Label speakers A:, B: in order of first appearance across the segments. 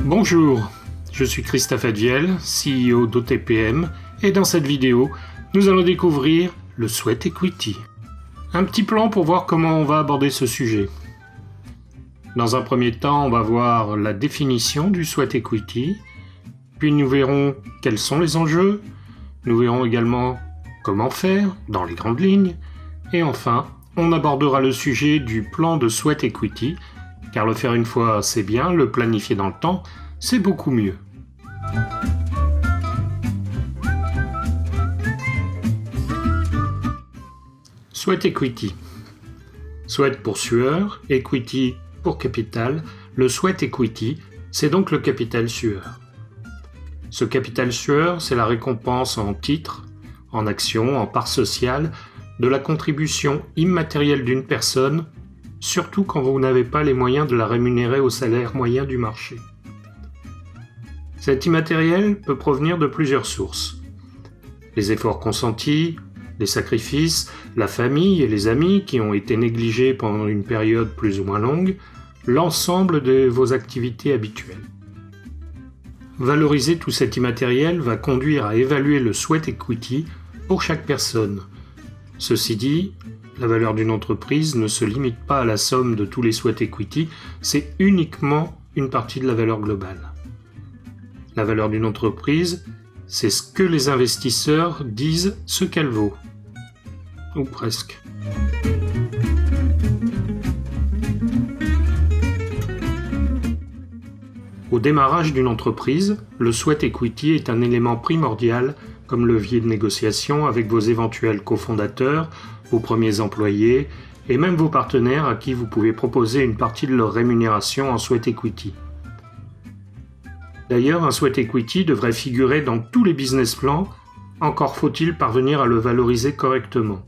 A: Bonjour, je suis Christophe Adviel, CEO d'OTPM, et dans cette vidéo, nous allons découvrir le Sweat Equity. Un petit plan pour voir comment on va aborder ce sujet. Dans un premier temps, on va voir la définition du Sweat Equity, puis nous verrons quels sont les enjeux, nous verrons également comment faire dans les grandes lignes, et enfin, on abordera le sujet du plan de Sweat Equity, car le faire une fois c'est bien, le planifier dans le temps, c'est beaucoup mieux. Sweat Equity. Sweat pour sueur, equity pour capital. Le Sweat Equity, c'est donc le capital sueur. Ce capital sueur, c'est la récompense en titres, en actions, en parts sociales, de la contribution immatérielle d'une personne, surtout quand vous n'avez pas les moyens de la rémunérer au salaire moyen du marché. Cet immatériel peut provenir de plusieurs sources. Les efforts consentis, les sacrifices, la famille et les amis qui ont été négligés pendant une période plus ou moins longue, l'ensemble de vos activités habituelles. Valoriser tout cet immatériel va conduire à évaluer le Sweat Equity pour chaque personne. Ceci dit, la valeur d'une entreprise ne se limite pas à la somme de tous les Sweat Equity, c'est uniquement une partie de la valeur globale. La valeur d'une entreprise, c'est ce que les investisseurs disent ce qu'elle vaut. Ou presque. Au démarrage d'une entreprise, le Sweat Equity est un élément primordial comme levier de négociation avec vos éventuels cofondateurs, vos premiers employés et même vos partenaires à qui vous pouvez proposer une partie de leur rémunération en Sweat Equity. D'ailleurs, un Sweat Equity devrait figurer dans tous les business plans, encore faut-il parvenir à le valoriser correctement.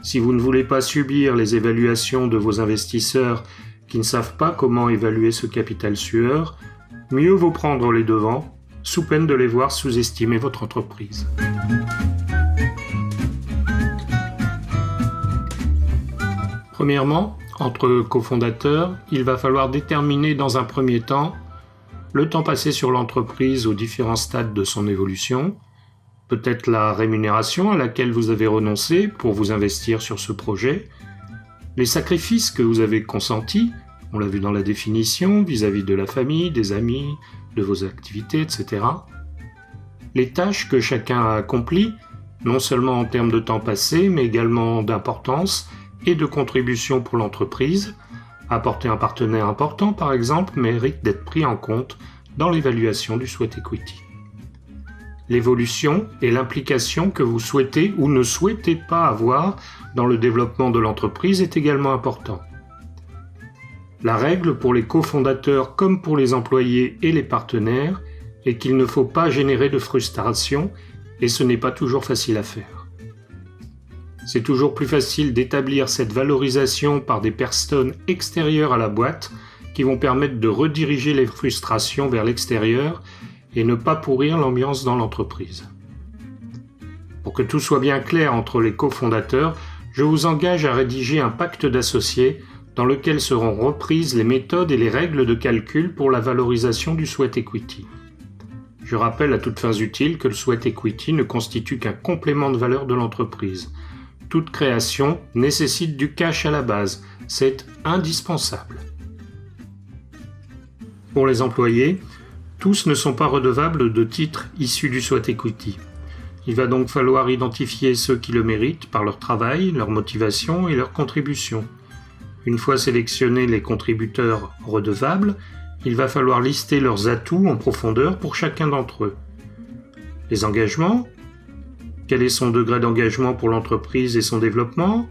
A: Si vous ne voulez pas subir les évaluations de vos investisseurs qui ne savent pas comment évaluer ce capital sueur, mieux vaut prendre les devants, sous peine de les voir sous-estimer votre entreprise. Premièrement, entre cofondateurs, il va falloir déterminer dans un premier temps le temps passé sur l'entreprise aux différents stades de son évolution, peut-être la rémunération à laquelle vous avez renoncé pour vous investir sur ce projet, les sacrifices que vous avez consentis, on l'a vu dans la définition, vis-à-vis de la famille, des amis, de vos activités, etc. Les tâches que chacun a accomplies, non seulement en termes de temps passé, mais également d'importance et de contribution pour l'entreprise. Apporter un partenaire important, par exemple, mérite d'être pris en compte dans l'évaluation du Sweat Equity. L'évolution et l'implication que vous souhaitez ou ne souhaitez pas avoir dans le développement de l'entreprise est également important. La règle pour les cofondateurs comme pour les employés et les partenaires est qu'il ne faut pas générer de frustration et ce n'est pas toujours facile à faire. C'est toujours plus facile d'établir cette valorisation par des personnes extérieures à la boîte qui vont permettre de rediriger les frustrations vers l'extérieur et ne pas pourrir l'ambiance dans l'entreprise. Pour que tout soit bien clair entre les cofondateurs, je vous engage à rédiger un pacte d'associés dans lequel seront reprises les méthodes et les règles de calcul pour la valorisation du Sweat Equity. Je rappelle à toutes fins utiles que le Sweat Equity ne constitue qu'un complément de valeur de l'entreprise. Toute création nécessite du cash à la base, c'est indispensable. Pour les employés, tous ne sont pas redevables de titres issus du Sweat Equity. Il va donc falloir identifier ceux qui le méritent par leur travail, leur motivation et leur contribution. Une fois sélectionnés les contributeurs redevables, il va falloir lister leurs atouts en profondeur pour chacun d'entre eux. Les engagements ? Quel est son degré d'engagement pour l'entreprise et son développement ?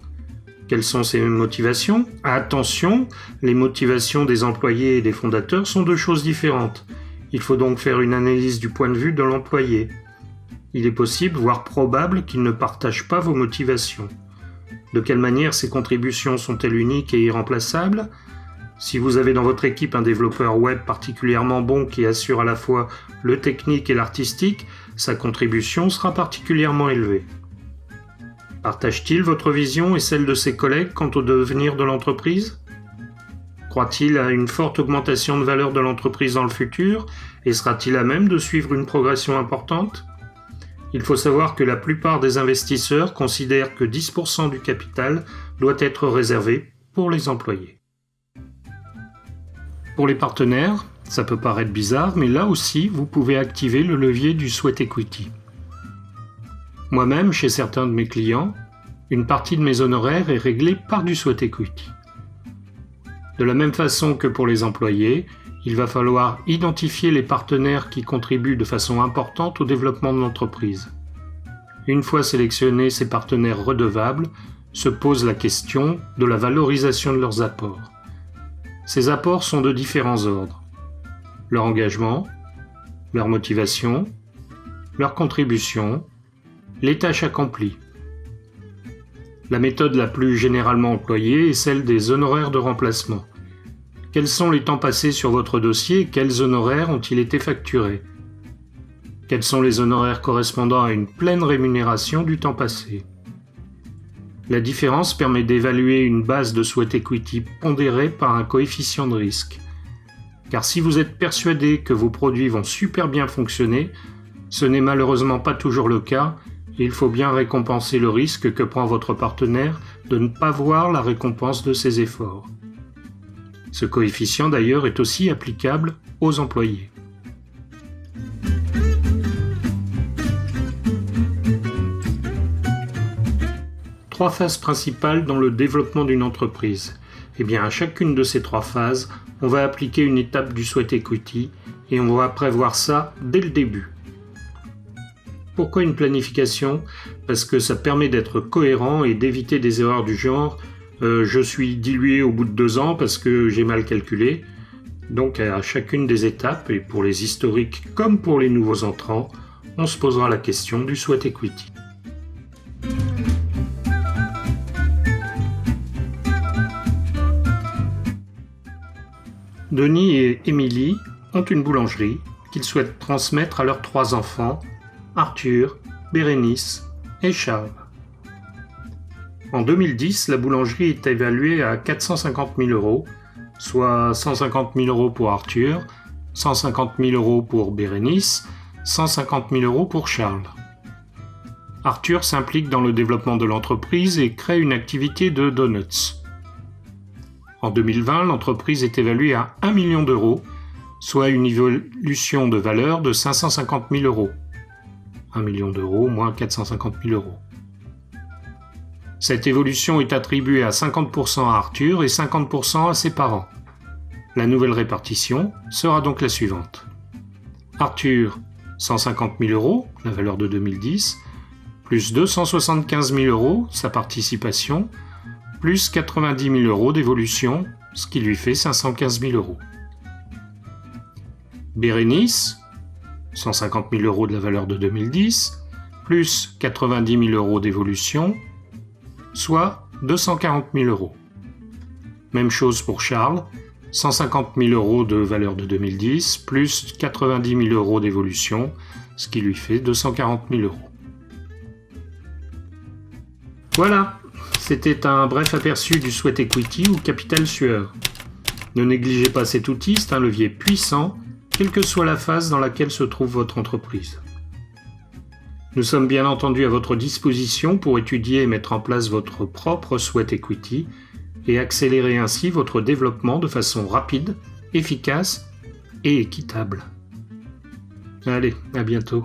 A: Quelles sont ses motivations ? Attention, les motivations des employés et des fondateurs sont deux choses différentes. Il faut donc faire une analyse du point de vue de l'employé. Il est possible, voire probable, qu'il ne partage pas vos motivations. De quelle manière ces contributions sont-elles uniques et irremplaçables ? Si vous avez dans votre équipe un développeur web particulièrement bon qui assure à la fois le technique et l'artistique, sa contribution sera particulièrement élevée. Partage-t-il votre vision et celle de ses collègues quant au devenir de l'entreprise ? Croit-il à une forte augmentation de valeur de l'entreprise dans le futur et sera-t-il à même de suivre une progression importante ? Il faut savoir que la plupart des investisseurs considèrent que 10% du capital doit être réservé pour les employés. Pour les partenaires, ça peut paraître bizarre, mais là aussi, vous pouvez activer le levier du sweat equity. Moi-même, chez certains de mes clients, une partie de mes honoraires est réglée par du sweat equity. De la même façon que pour les employés, il va falloir identifier les partenaires qui contribuent de façon importante au développement de l'entreprise. Une fois sélectionnés ces partenaires redevables, se pose la question de la valorisation de leurs apports. Ces apports sont de différents ordres. Leur engagement, leur motivation, leur contribution, les tâches accomplies. La méthode la plus généralement employée est celle des honoraires de remplacement. Quels sont les temps passés sur votre dossier et quels honoraires ont-ils été facturés ? Quels sont les honoraires correspondant à une pleine rémunération du temps passé ? La différence permet d'évaluer une base de sweat equity pondérée par un coefficient de risque. Car si vous êtes persuadé que vos produits vont super bien fonctionner, ce n'est malheureusement pas toujours le cas. Il faut bien récompenser le risque que prend votre partenaire de ne pas voir la récompense de ses efforts. Ce coefficient d'ailleurs est aussi applicable aux employés. Trois phases principales dans le développement d'une entreprise. Eh bien, à chacune de ces trois phases, on va appliquer une étape du sweat equity et on va prévoir ça dès le début. Pourquoi une planification ? Parce que ça permet d'être cohérent et d'éviter des erreurs du genre je suis dilué au bout de 2 ans parce que j'ai mal calculé. Donc à chacune des étapes, et pour les historiques comme pour les nouveaux entrants, on se posera la question du sweat equity. Denis et Émilie ont une boulangerie qu'ils souhaitent transmettre à leurs 3 enfants, Arthur, Bérénice et Charles. En 2010, la boulangerie est évaluée à 450 000 €, soit 150 000 € pour Arthur, 150 000 € pour Bérénice, 150 000 € pour Charles. Arthur s'implique dans le développement de l'entreprise et crée une activité de donuts. En 2020, l'entreprise est évaluée à 1 million d'euros, soit une évolution de valeur de 550 000 €. 1 million d'euros moins 450 000 €. Cette évolution est attribuée à 50% à Arthur et 50% à ses parents. La nouvelle répartition sera donc la suivante. Arthur, 150 000 €, la valeur de 2010, plus 275 000 €, sa participation, plus 90 000 € d'évolution, ce qui lui fait 515 000 €. Bérénice, 150 000 € de la valeur de 2010, plus 90 000 € d'évolution, soit 240 000 €. Même chose pour Charles, 150 000 € de valeur de 2010, plus 90 000 € d'évolution, ce qui lui fait 240 000 €. Voilà, c'était un bref aperçu du sweat equity ou capital sueur. Ne négligez pas cet outil, c'est un levier puissant, quelle que soit la phase dans laquelle se trouve votre entreprise. Nous sommes bien entendu à votre disposition pour étudier et mettre en place votre propre sweat equity et accélérer ainsi votre développement de façon rapide, efficace et équitable. Allez, à bientôt.